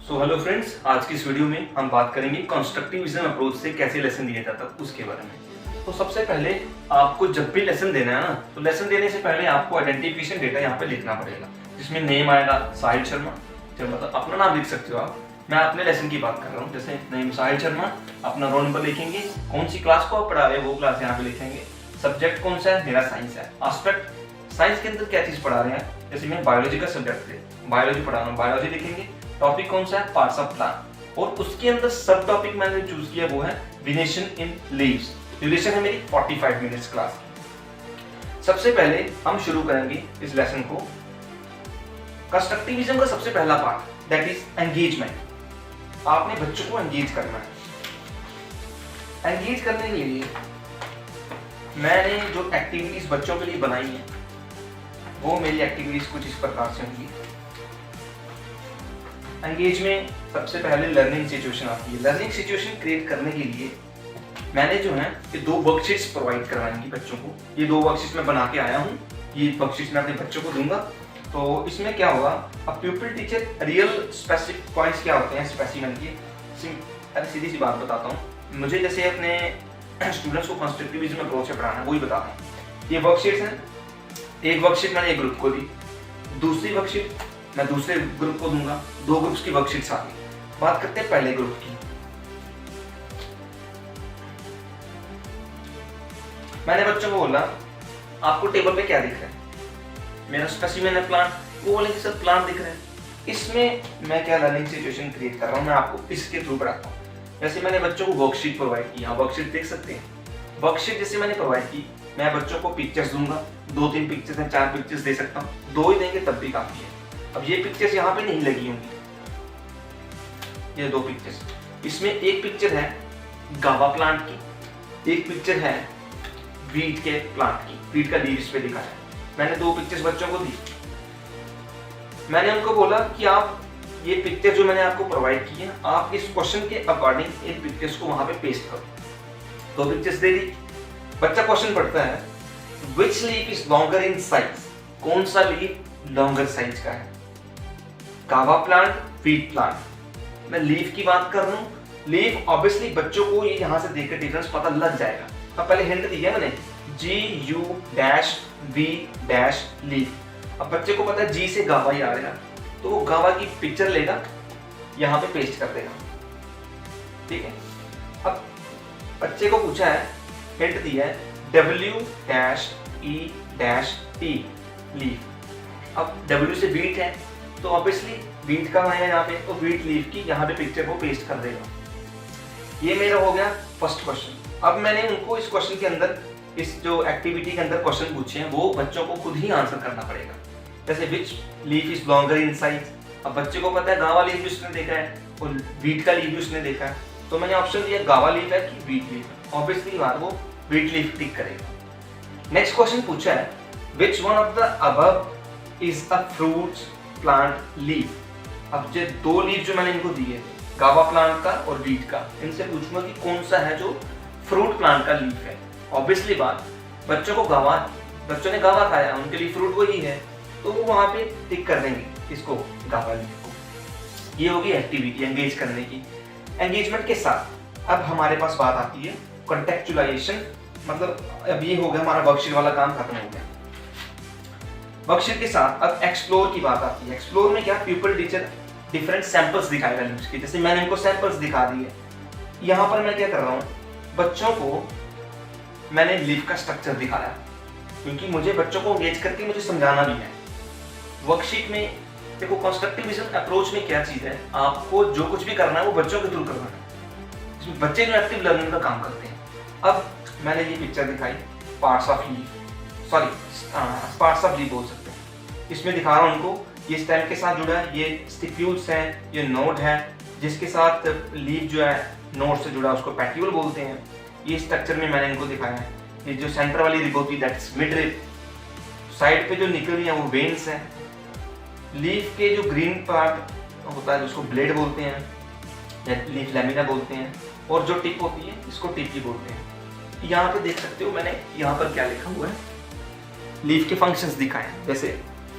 So hello friends, आज की इस वीडियो में हम बात करेंगे कंस्ट्रक्टिविज्म अप्रोच से कैसे लेसन दिया जाता है उसके बारे में। तो सबसे पहले आपको जब भी लेसन देना है ना, तो लेसन देने से पहले आपको आइडेंटिफिकेशन डेटा यहाँ पे लिखना पड़ेगा, जिसमें नेम आएगा साहिल शर्मा। चलो मतलब अपना नाम लिख सकते हो आप, मैं अपने लेसन की बात कर रहा हूँ। जैसे नेम साहिल शर्मा, अपना रोल नंबर लिखेंगे, कौन सी क्लास को आप पढ़ा रहे हैं वो क्लास यहाँ पे लिखेंगे, सब्जेक्ट कौन सा है, मेरा साइंस है, एस्पेक्ट साइंस के अंदर क्या चीज पढ़ा रहे हैं। जैसे मैं बायोलॉजी का सब्जेक्ट है, बायोलॉजी पढ़ा रहा हूँ, बायोलॉजी लिखेंगे। टॉपिक कौन सा है, पार्ट्स ऑफ प्लांट, और उसके अंदर सब टॉपिक मैंने चूज किया वो है वेरिएशन इन लीव्स। ड्यूरेशन है मेरी 45 मिनट्स क्लास की। सबसे पहले हम शुरू करेंगे इस लेसन को। कंस्ट्रक्टिविज्म का सबसे पहला पार्ट दैट इज एंगेजमेंट। आपने बच्चों को एंगेज करना है। एंगेज करने के लिए मैंने जो एक्टिविटीज बच्चों के लिए बनाई है वो मेरी एक्टिविटीज कुछ इस प्रकार से होंगी। एंगेज में सबसे पहले लर्निंग सिचुएशन आती है। लर्निंग सिचुएशन क्रिएट करने के लिए मैंने जो है ये 2 वर्कशीट्स प्रोवाइड करवाएंगी बच्चों को। ये 2 वर्कशीट्स मैं बना के आया हूँ, ये वर्कशीट्स मैं अपने बच्चों को दूंगा। तो इसमें क्या होगा, अब प्यूपिल टीचर रियल स्पेसिफिक पॉइंट्स क्या होते हैं स्पेसिमेन के, सीधी सी बात बताता हूँ। मुझे जैसे अपने स्टूडेंट्स को कंस्ट्रक्टिविज्म अप्रोच से पढ़ाना है वही बताता हूँ। ये वर्कशीट्स हैं, एक वर्कशीट मैंने एक ग्रुप को दी, दूसरी वर्कशीट मैं दूसरे ग्रुप को दूंगा, 2 ग्रुप्स की वर्कशीट्स आ गई। बात करते हैं पहले ग्रुप की। मैंने बच्चों को बोला आपको टेबल पे क्या दिख रहा है, मेरा स्पेसिमेन है प्लांट। वो बोलेंगे सर प्लांट दिख रहा है। इसमें मैं क्या लर्निंग सिचुएशन क्रिएट कर रहा हूँ, मैं आपको इसके थ्रू पढ़ाता हूँ। जैसे मैंने बच्चों को वर्कशीट प्रोवाइड की, वर्कशीट देख सकते हैं। वर्कशीट जैसे मैंने प्रोवाइड की, मैं बच्चों को पिक्चर्स दूंगा, 2-3 पिक्चर्स हैं, 4 पिक्चर्स दे सकता हूँ, 2 ही देंगे तब भी काफी है। अब ये पिक्चर्स यहाँ पे नहीं लगी होंगी, ये 2 पिक्चर्स। इसमें एक पिक्चर है गावा प्लांट की, एक पिक्चर है वीट के प्लांट की, वीट का लीव्स पे दिखा है। मैंने 2 पिक्चर्स बच्चों को दी। मैंने उनको बोला कि आप ये पिक्चर जो मैंने आपको प्रोवाइड की है, आप इस क्वेश्चन के अकॉर्डिंग इन पिक्चर्स को वहां पे पेस्ट करो। 2 पिक्चर्स दे दी। बच्चा क्वेश्चन पढ़ता है which leaf is longer in size, कौन सा लीफ लॉन्गर साइज का है, गावा प्लांट, वीट प्लांट। मैं लीफ की बात कर रहा हूँ। लीफ ऑब्वियसली बच्चों को ये यहाँ से देखकर डिफरेंस पता लग जाएगा। अब पहले हिंट दिया मैंने GUV लीफ। अब बच्चे को पता है G से गावा ही आ रहा है, तो वो गावा की पिक्चर लेगा, यहाँ पे पेस्ट कर देगा। ठीक है। अब बच्चे को पूछा है, हिंट दिया है WE-T लीफ। अब W से वीट है तो ऑब्वियसली वीट का है यहाँ पे, तो वीट लीफ की यहाँ पे पिक्चर को पेस्ट कर देगा। ये मेरा हो गया फर्स्ट क्वेश्चन। अब मैंने उनको इस क्वेश्चन के अंदर, इस जो एक्टिविटी के अंदर क्वेश्चन पूछे हैं वो बच्चों को खुद ही आंसर करना पड़ेगा। जैसे which leaf is longer in size. अब बच्चे को पता है गावा लीफ भी उसने देखा है और वीट का लीफ भी उसने देखा है, तो मैंने ऑप्शन दिया गावा लीफ है कि वीट लीफ है। ऑब्वियसली बात वो वीट लीफ टिक करेगा। नेक्स्ट क्वेश्चन पूछा है which one of the above is a fruit plant leaf. अब जो 2 लीफ जो मैंने इनको दिए, गावा प्लांट का और वीट का, इनसे पूछूंगा कि कौन सा है जो फ्रूट प्लांट का लीफ है। ऑब्वियसली बात बच्चों को गावा, बच्चों ने गावा खाया, उनके लिए फ्रूट वही है, तो वो वहां पे टिक कर देंगे इसको, गावा लीफ को। ये होगी एक्टिविटी एंगेज करने की। एंगेजमेंट के साथ अब हमारे पास बात आती है कॉन्टेक्चुअलाइजेशन। मतलब अब ये हो गया हमारा वर्कशीट वाला काम खत्म हो गया। वर्कशीट के साथ अब एक्सप्लोर की बात आती है। एक्सप्लोर में क्या, प्यूपिल टीचर डिफरेंट सैंपल्स दिखाएगा लीव्स के। जैसे मैंने इनको सैंपल्स दिखा दिए। यहाँ पर मैं क्या कर रहा हूँ, बच्चों को मैंने लीफ का स्ट्रक्चर दिखाया, क्योंकि मुझे बच्चों को एंगेज करके मुझे समझाना भी है। वर्कशीट में देखो कंस्ट्रक्टिविज्म अप्रोच में क्या चीज है, आपको जो कुछ भी करना है वो बच्चों के थ्रू करना है। इसमें बच्चे जो एक्टिव लर्निंग का काम करते हैं। अब मैंने ये पिक्चर दिखाई, parts of leaf, sorry parts of leaf बोल सकते हैं। इसमें दिखा रहा हूँ उनको, ये स्टेम के साथ जुड़ा है, ये स्टिप्यूल्स हैं, ये नोड है, जिसके साथ लीफ जो है नोड से जुड़ा उसको पैट्यूल बोलते हैं। ये स्ट्रक्चर में मैंने इनको दिखाया है। ये जो सेंटर वाली रिब होती है that is mid rib, side पे जो निकल रही है वो वेन्स हैं। लीफ के जो ग्रीन पार्ट होता है जिसको ब्लेड बोलते हैं, लीफ लैमिना बोलते हैं, और जो टिप होती है इसको टिप बोलते हैं। यहाँ पे देख सकते हो मैंने यहाँ पर क्या लिखा हुआ है, लीफ के फंक्शंस दिखाए हैं। जैसे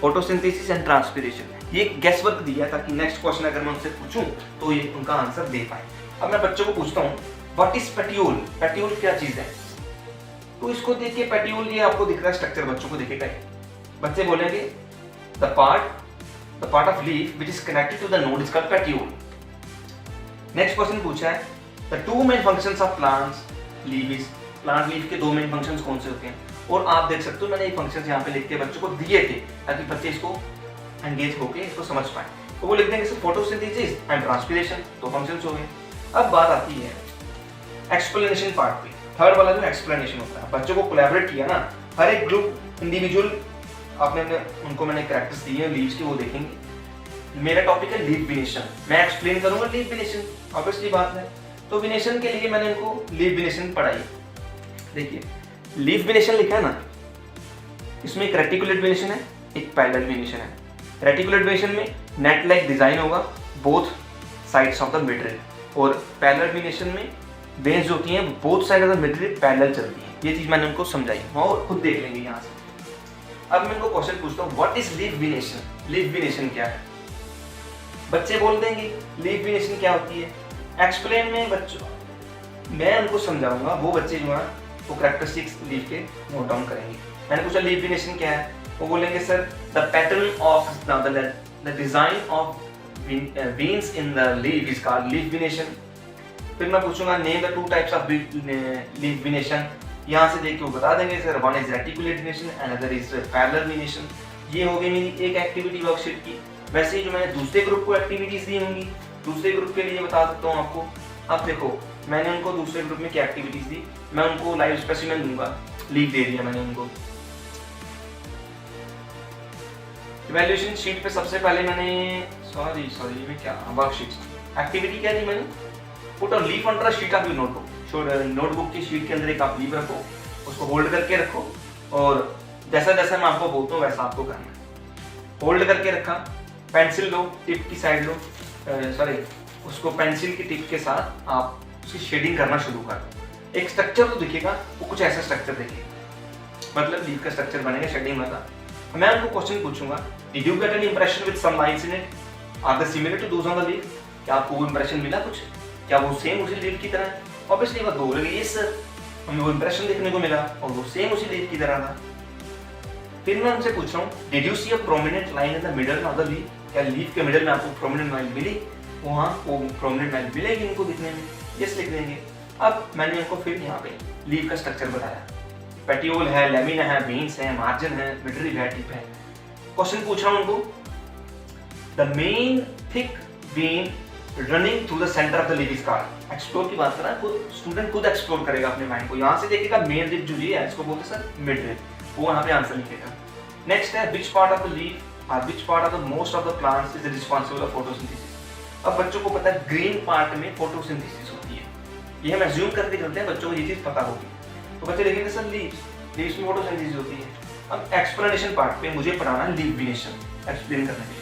फोटोसिंथेसिस एंड ट्रांसपिरेशन। ये गेस वर्क दिया है ताकि नेक्स्ट क्वेश्चन अगर मैं उनसे पूछूं तो ये उनका आंसर दे पाए। अब मैं बच्चों को पूछता हूँ व्हाट इज पेट्यूल, पेट्यूल क्या चीज है? तो इसको देख के पेट्यूल, ये आपको दिख रहा है स्ट्रक्चर, बच्चों को दिखेगा। बच्चे बोलेंगे the part of leaf which is connected to the node is called petiole. Next question पूछा है the two main functions of plants leaf is, plant leaf के दो मेन फंक्शंस कौन से होते हैं? और आप देख सकते हो मैंने ये फंक्शंस यहाँ पे लिख के बच्चों को दिए थे ताकि बच्चे इसको एंगेज होके इसको समझ पाए। तो वो लिख देंगे फोटोसिंथेसिस एंड ट्रांसपिरेशन, दो फंक्शंस हो गए। अब बात आती है एक्सप्लेनेशन पार्ट पे, थर्ड वाला जो एक्सप्लेनेशन होता है। बच्चों को कोलैबोरेट किया ना, हर एक ग्रुप इंडिविजुअल उनको मैंने कैरेक्टर्स दिए हैं लीव्स के, वो देखेंगे। मेरा टॉपिक है लीफ विनेशन, मैं एक्सप्लेन करूंगा लीफ विनेशन, ऑब्वियसली बात है। तो विनेशन के लिए मैंने इनको लीफ विनेशन पढ़ाई। देखिए लीफ विनेशन लिखा है ना, इसमें एक रेटिकुलेट विनेशन है, एक पैरेलल विनेशन है। रेटिकुलेट विनेशन में नेट लाइक डिजाइन होगा both sides of the midrib, और पैरेलल विनेशन में वेन्स जो होती हैं both side of the midrib parallel चलती हैं। ये चीज मैंने उनको समझाई, वो खुद देख लेंगे यहाँ से। अब मैं उनको क्वेश्चन पूछता हूँ व्हाट इज लीफ विनेशन, लीफ विनेशन क्या है? बच्चे बोल देंगे लीफ विनेशन क्या होती है। एक्सप्लेन में बच्चों मैं उनको समझाऊंगा, वो बच्चे जो है वो कैरेक्टरिस्टिक्स लीफ के नोट डाउन करेंगे। मैंने पूछा लीफ विनेशन क्या है, वो बोलेंगे sir the pattern of the design of veins in the leaf is called leaf venation। फिर मैं पूछूंगा name the two types of leaf विनेशन, यहाँ से देख के वो बता देंगे sir one is reticulate विनेशन and other is parallel विनेशन। ये हो गई मेरी एक एक्टिविटी वर्कशीट की। वैसे ही जो मैंने दूसरे ग्रुप को एक्टिविटीज दी होंगी, दूसरे ग्रुप के लिए बता सकता हूँ आपको। अब देखो मैंने उनको दूसरे ग्रुप में क्या एक्टिविटीज दी, मैं उनको लाइव स्पेसिमेन दूंगा, लीफ दे दिया मैंने उनको। इवैल्यूएशन शीट पे सबसे पहले मैंने सॉरी मैं क्या वर्कशीट एक्टिविटी क्या दी मैंने, put a leaf under a sheet of your notebook. Notebook की शीट के अंदर एक आप लीफ रखो, उसको होल्ड करके रखो, और जैसा जैसा मैं आपको बोलता हूँ वैसा आपको करना है। होल्ड करके रखा, पेंसिल लो, टिप की साइड लो, उसको पेंसिल की टिप के साथ आप उसकी शेडिंग करना शुरू कर दो। एक स्ट्रक्चर तो दिखेगा, वो कुछ ऐसा स्ट्रक्चर दिखेगा, मतलब लीफ का स्ट्रक्चर बनेगा शेडिंग वाला। मैं उनको क्वेश्चन पूछूंगा did you get an impression with some lines in it, are they similar to those on the leaf? क्या आपको वो इंप्रेशन मिला कुछ, क्या वो सेम उसी लीफ की तरह है? ऑब्वियसली बात बोलेंगे यस सर, हमें वो इंप्रेशन देखने को मिला और वो सेम उसी लीफ की तरह था। फिर मैं उनसे पूछ रहा हूँ did you see a prominent line in the middle of the leaf, क्या लीफ के मिडल में आपको प्रोमिनेंट लाइन मिली? वहाँ वो प्रोमिनेंट लाइन मिलेगी उनको दिखने में, यस लिख देंगे। अब मैंने उनको फिर यहाँ पे लीफ का स्ट्रक्चर बताया, पेटियोल है, लेमिना है, वेन्स है, मार्जिन है, मिडरिल है, टिप है। क्वेश्चन पूछ रहा हूँ उनको the main thick when running through the centre of the leaf is called. Explore की बात कर रहा है, स्टूडेंट खुद एक्सप्लोर करेगा अपने माइंड को, यहाँ से देखेगा मेन लीफ जो है इसको बोलते हैं सर मिडरिल, वो यहाँ पे आंसर लिखेगा। नेक्स्ट है which part of the leaf और which part of the most of the plants is responsible for photosynthesis. अब बच्चों को पता है ग्रीन पार्ट में फोटोसिंथेसिस होती है, ये हम एज्यूम करके चलते हैं बच्चों को ये चीज पता होगी। तो बच्चे लिखेंगे सर लीव्स में फोटोसिंथेसिस होती है। अब एक्सप्लेनेशन पार्ट पे मुझे पढ़ाना है लीफ विनेशन एक्सप्लेन करने के लिए।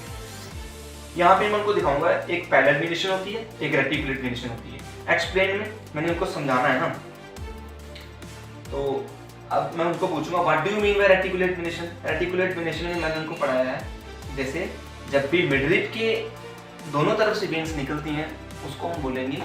यहाँ पे मैं उनको दिखाऊंगा एक पैरेलल विनेशन होती है, एक रेटिकुलेट विनेशन होती है। एक्सप्लेन में मैंने उनको समझाना है ना, तो अब मैं उनको पूछूंगा what do you mean by reticulate विनेशन। Reticulate venation में मैंने उनको पढ़ाया है जैसे जब भी मिडरिप के दोनों तरफ से वेन्स निकलती हैं उसको हम बोलेंगे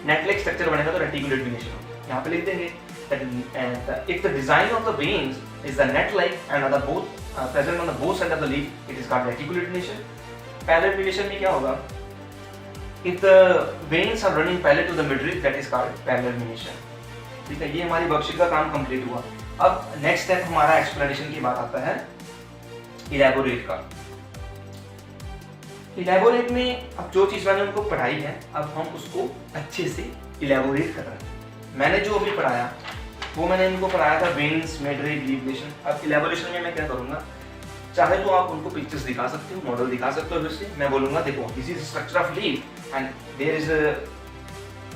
नेटलाइक स्ट्रक्चर बनेगा तो रेटिकुलेट विनेशन। यहाँ पे लिख देंगे if the design of the veins is the net-like and are the both present on the both sides of the leaf, it is called reticulate venation. Parallel venation में क्या होगा? If the veins are running parallel to the midrib, that is called parallel venation. ठीक है, ये हमारी worksheet का काम complete हुआ। अब नेक्स्ट स्टेप हमारा एक्सप्लेनेशन की बात आता है इलैबोरेट का। इलैबोरेट में अब जो चीज मैंने उनको पढ़ाई है अब हम उसको अच्छे से इलैबोरेट कर रहे हैं। मैंने जो अभी पढ़ाया वो मैंने इनको पढ़ाया था वेन्स, मिडरिप, लीफ विनेशन। अब इलैबोरेशन में मैं क्या करूँगा, चाहे तो आप उनको पिक्चर्स दिखा सकते हो, मॉडल दिखा सकते हो, वैसे मैं बोलूँगा देखो this is structure of leaf and there is a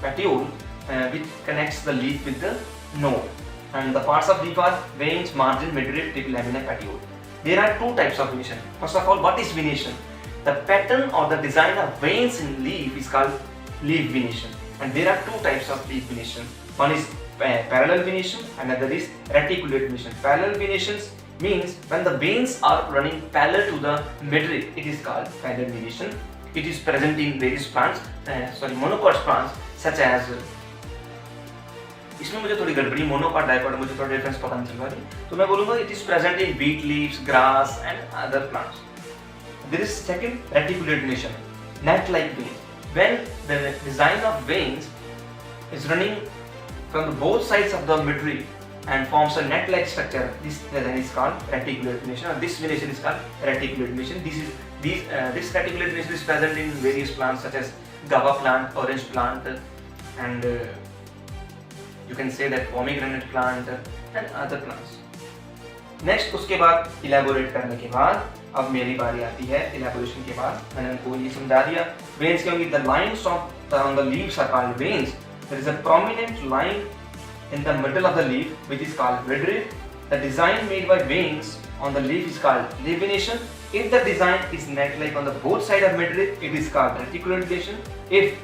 petiole which connects the leaf with the node, and the parts of leaf are veins, margin, midrib, tip, lamina, petiole. There are two types of venation. First of all, what is venation? The pattern or the design of veins in leaf is called leaf venation, and there are two types of leaf venation. One is parallel venation, another is reticulate venation. Parallel venations means when the veins are running parallel to the midrib, it is called parallel venation. It is present in various plants, monocot plants such as, इसमें मुझे थोड़ी गड़बड़ी, monocot dicot मुझे थोड़ा difference पता नहीं चल रहा है, तो मैं बोलूंगा it is present in beet leaves, grass and other plants. There is second reticulate venation, net-like veins. When the design of veins is running from the both sides of the midrib and forms a net-like structure, this design is called reticulate venation, or this venation is called reticulate venation. This reticulate venation is present in various plants such as guava plant, orange plant, and you can say that pomegranate plant and other plants. Next, उसके बाद elaborate करने के बाद अब मेरी बारी आती है. elaboration के बाद मैंने उनको ये समझा दिया veins क्योंकि the lines on the leaves are called veins. There is a prominent line in the middle of the leaf which is called midrib. The design made by veins on the leaf is called leaf venation. If the design is net-like on the both sides of midrib, it is called reticulate venation. If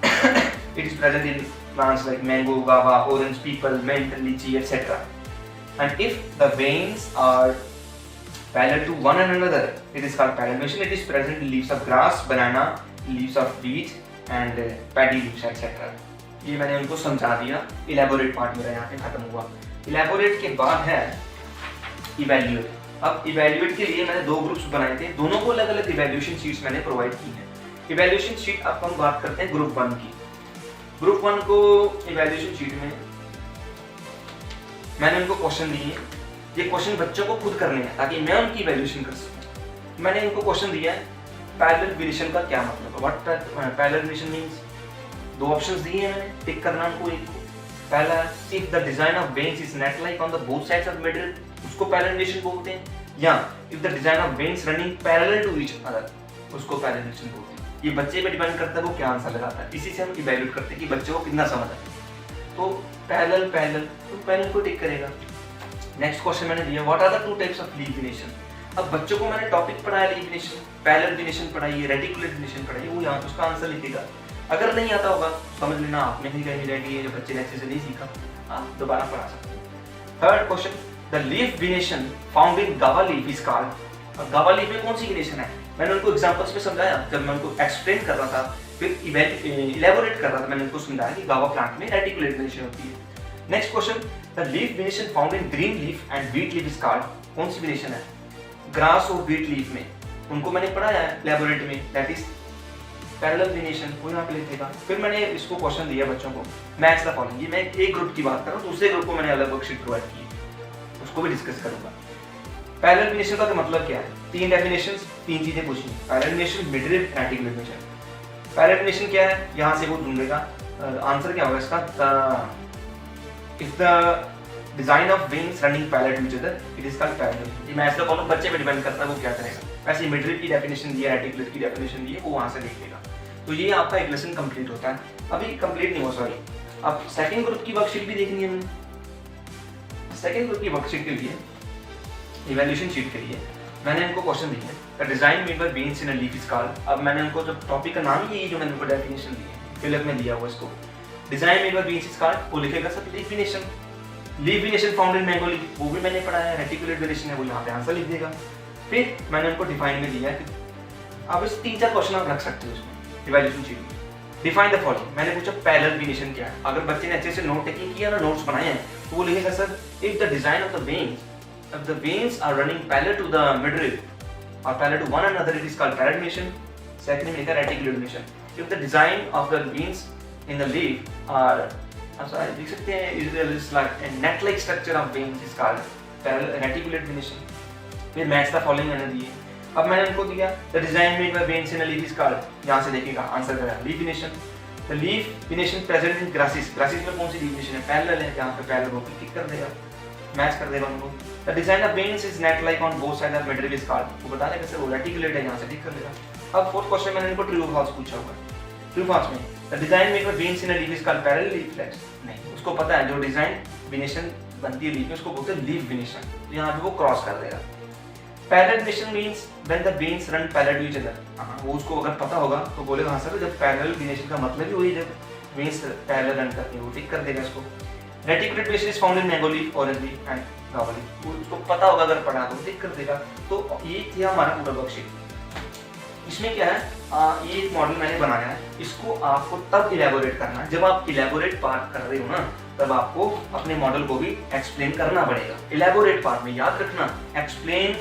it is present in plants like mango, guava, orange, peepal, mint, lychee, etc. And if the veins are parallel to one another, it is called parallel venation. It is present in leaves of grass, banana, leaves of wheat and paddy leaves, etc. ये मैंने उनको समझा दिया. Elaborate part मेरा यहाँ पे खत्म हुआ. इलेबोरेट के बाद है इवैल्यूएट. अब इवैल्यूएट के लिए मैंने 2 ग्रुप्स बनाए थे, दोनों को अलग अलग इवैल्यूएशन शीट्स मैंने प्रोवाइड की हैं. इवैल्यूएशन शीट अब हम बात करते हैं ग्रुप 1 की. ग्रुप 1 को इवैल्यूएशन शीट में मैंने उनको क्वेश्चन दिए. ये क्वेश्चन बच्चों को खुद करने हैं ताकि मैं उनकी इवैल्यूएशन कर सकूं. मैंने इनको क्वेश्चन दिया है पैरेलल वेरिएशन का क्या मतलब है. What parallel variation means, 2 options दिए हैं मैंने, टिक करना उनको. एक को पहला, if the design of veins is net like on the both sides of middle, उसको पैरेलल वेरिएशन बोलते हैं. या if the design of veins running parallel to each other, उसको पैरेलल वेरिएशन बोलते हैं. ये बच्चे पे डिपेंड करता है वो क्या आंसर लगाता है. इसी से हम इवैल्यूएट करते हैं कि बच्चे को कितना समझ है. तो पैरेलल तो पैरेलल को टिक करेगा. नेक्स्ट क्वेश्चन मैंने दिया, what are the 2 types of leaf variation. अब बच्चों को मैंने टॉपिक पढ़ाया लीफ वेरिएशन, पैरेलल वेरिएशन पढ़ाई है, रेटिकुलेट वेरिएशन पढ़ाई है, वो यहाँ उसका आंसर लिखेगा. अगर नहीं आता होगा समझ लेना आप में ही कहीं रह गई है, जो बच्चे ने अच्छे से नहीं सीखा, आप दोबारा पढ़ा सकते हैं. Third question, the leaf variation found in गावा लीफ इज कॉल्ड. अब गावा लीफ में कौन सी वेरिएशन है, मैंने उनको एग्जांपल्स में समझाया. जब मैं उनको एक्सप्लेन कर रहा था, फिर इलेबोरेट कर रहा था, मैंने उनको समझाया कि गावा प्लांट में रेटिकुलेट वेरिएशन होती है. Next question, the leaf variation found in green leaf and wheat leaf is called. कौन सी वेरिएशन है, ग्रास और व्हीट लीफ में, उनको मैंने पढ़ाया है इलेबोरेट में, दैट इज पैरेलल वेरिएशन, वो यहाँ पे लिखेगा. फिर मैंने इसको क्वेश्चन दिया बच्चों को, मैच द फॉलोइंग. ये मैं एक ग्रुप की बात कर रहा हूँ, दूसरे ग्रुप को मैंने अलग वर्कशीट प्रोवाइड की, उसको भी डिस्कस करूंगा. पैरेलल वेरिएशन का मतलब क्या है, 3 डेफिनेशंस, 3 चीजें पूछनी. Parallel variation, midrib, reticulate variation. Parallel variation क्या है, यहाँ से वो ढूंढेगा. आंसर क्या होगा इसका, if the design of veins running parallel to each other, it is called parallel. ये मैच द फॉलोइंग बच्चे पे डिपेंड करता है वो क्या करेगा. वैसे मिडरिब की डेफिनेशन दी है, रेटिकुलेट की डेफिनेशन दी है, वो वहां से देख लेगा. तो ये आपका एक लेसन कंप्लीट होता है. अभी कंप्लीट नहीं हुआ, सॉरी. अब सेकंड ग्रुप की वर्कशीट भी देखनी है. सेकंड ग्रुप की वर्कशीट के लिए, इवैल्यूएशन शीट के लिए मैंने इनको क्वेश्चन दिए, the design made by veins in a leaf is called. अब मैंने उनको जो टॉपिक का नाम ही, ये जो मैंने उनको डेफिनेशन दी है, फिलअप में दिया हुआ इसको, design made by veins is called, वो लिखेगा सब leaf variation. Leaf variation found in mango leaf, वो भी मैंने पढ़ा है. रेटिकुलेट वेरिएशन है, वो यहाँ पे आंसर लिख देगा. फिर मैंने उनको डिफाइन में दिया है. अब इस 3-4 क्वेश्चन आप रख सकते हो उसमें इवैल्यूएशन शीट में. डिफाइन द फॉलोइंग, मैंने पूछा पैरेलल वेरिएशन क्या है. अगर बच्चे ने अच्छे से नोट टेकिंग किया ना, नोट्स बनाए हैं, तो वो लिखेगा sir, if the design of the veins, if the veins are running parallel to the midrib or parallel to one another, it is called parallel venation. Second में लिखा reticulate venation. If the design of the veins in the leaf are, देख सकते हैं, is like a net-like structure of veins is called parallel reticulate venation. फिर match the following मैंने दिए. अब मैंने उनको दिया, the design made by veins in a leaf is called, यहाँ से देखिएगा आंसर करेगा leaf venation. The leaf venation present in grasses. grasses में कौन सी leaf venation है, parallel है, यहाँ पे parallel वो टिक कर देगा, मैच कर देगा उनको. The design of veins is net-like on both sides of midrib is called, वो बता देगा सर वो रेटिकुलेट है, यहाँ से टिक कर देगा. अब फोर्थ क्वेश्चन मैंने इनको ट्रू फॉल्स पूछा हुआ है. ट्रू फॉल्स में the design made by veins in a leaf is called parallel leaf flex. नहीं, उसको पता है जो डिजाइन वेरिएशन बनती है लीफ में, उसको बोलते हैं लीफ वेरिएशन. तो यहाँ पे वो क्रॉस कर देगा. Parallel variation means when the veins run parallel to each other. हाँ, वो उसको अगर पता होगा तो बोलेगा हाँ सर, जब पैरेलल वेरिएशन का मतलब ही वही जब वेन्स पैरेलल रन करती है, वो टिक कर देगा इसको. Reticulate variation is found in mango leaf, orange leaf and गावा लीफ, उसको पता होगा, अगर पढ़ा तो देख कर देगा। तो ये थी हमारा पूरा वर्कशीट। इसमें क्या है, ये एक मॉडल मैंने बनाया है, इसको आपको तब इलेबोरेट करना है जब आप इलेबोरेट पार्ट कर रहे हो ना, तब आपको अपने मॉडल को भी एक्सप्लेन करना पड़ेगा। इलेबोरेट पार्ट में याद रखना एक्सप्लेन,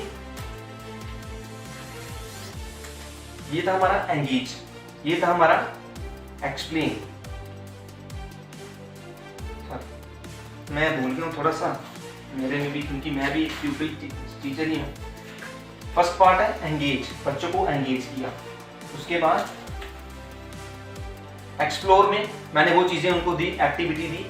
ये था हमारा एंगेज, ये था हमारा एक्सप्लेन। मैं भूल गया हूँ थोड़ा सा मेरे में भी, क्योंकि मैं भी प्यूपिल टीचर ही हूँ। फर्स्ट पार्ट है एंगेज, बच्चों को एंगेज किया। उसके बाद एक्सप्लोर में मैंने वो चीज़ें उनको दी, एक्टिविटी दी,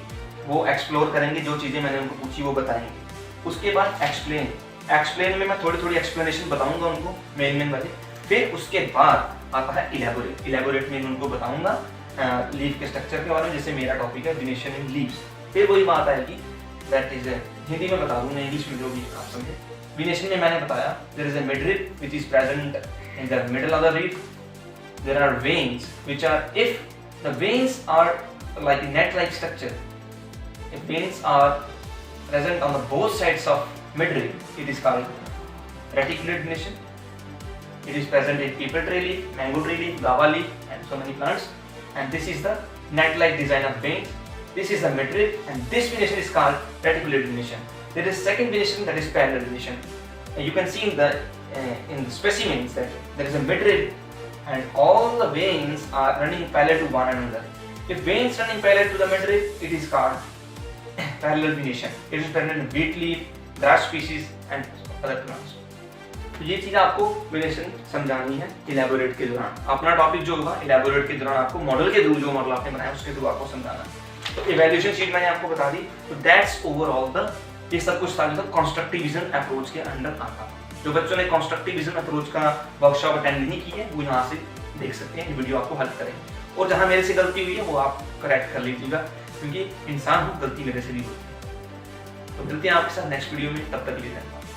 वो एक्सप्लोर करेंगे, जो चीज़ें मैंने उनको पूछी वो बताएंगे। उसके बाद एक्सप्लेन, एक्सप्लेन में मैं थोड़ी थोड़ी एक्सप्लेनेशन बताऊंगा उनको, मेन वाले। फिर उसके बाद आता है इलेबोरेट, इलेबोरेट में उनको बताऊंगा लीफ के स्ट्रक्चर के बारे में, जैसे मेरा टॉपिक है वेनेशन इन लीव्स। फिर वही बात आएगी, दैट इज हिंदी में बता दूंगा, इंग्लिश में जो भी आप समझे। वेनेशन में मैंने बताया there is a midrib which is present in the middle of the leaf, there are veins which are, if the veins are like a net-like structure, if veins are present on the both sides of midrib, it is called reticulate venation. It is present in people tree leaf, mango tree leaf, guava leaf, and so many plants. And this is the net-like design of veins. This is the midrib, and this venation is called reticulate venation. There is second venation, that is parallel venation. You can see in the specimens that there is a midrib, and all the veins are running parallel to one another. If veins running parallel to the midrib, it is called parallel venation. It is present in wheat leaf, grass species, and other plants. तो ये चीज़ आपको venation समझानी है elaborate के दौरान। अपना topic जो होगा इलेबोरेट के दौरान आपको मॉडल के थ्रू, जो मॉडल आपने बनाया उसके थ्रू आपको समझाना है। तो इवैल्यूएशन शीट मैंने आपको बता दी। तो दैट्स ओवरऑल द, ये सब कुछ था जो कंस्ट्रक्टिविज्म अप्रोच के अंडर आता है। जो बच्चों ने कंस्ट्रक्टिविज्म अप्रोच का वर्कशॉप अटेंड नहीं की है वो यहाँ से देख सकते हैं, ये वीडियो आपको हेल्प करेगी। और जहाँ मेरे से गलती हुई है वो आप करेक्ट कर लीजिएगा, क्योंकि इंसान हूँ, गलती मेरे से भी होती है। तो मिलते हैं आपके साथ नेक्स्ट वीडियो में, तब तक के लिए धन्यवाद।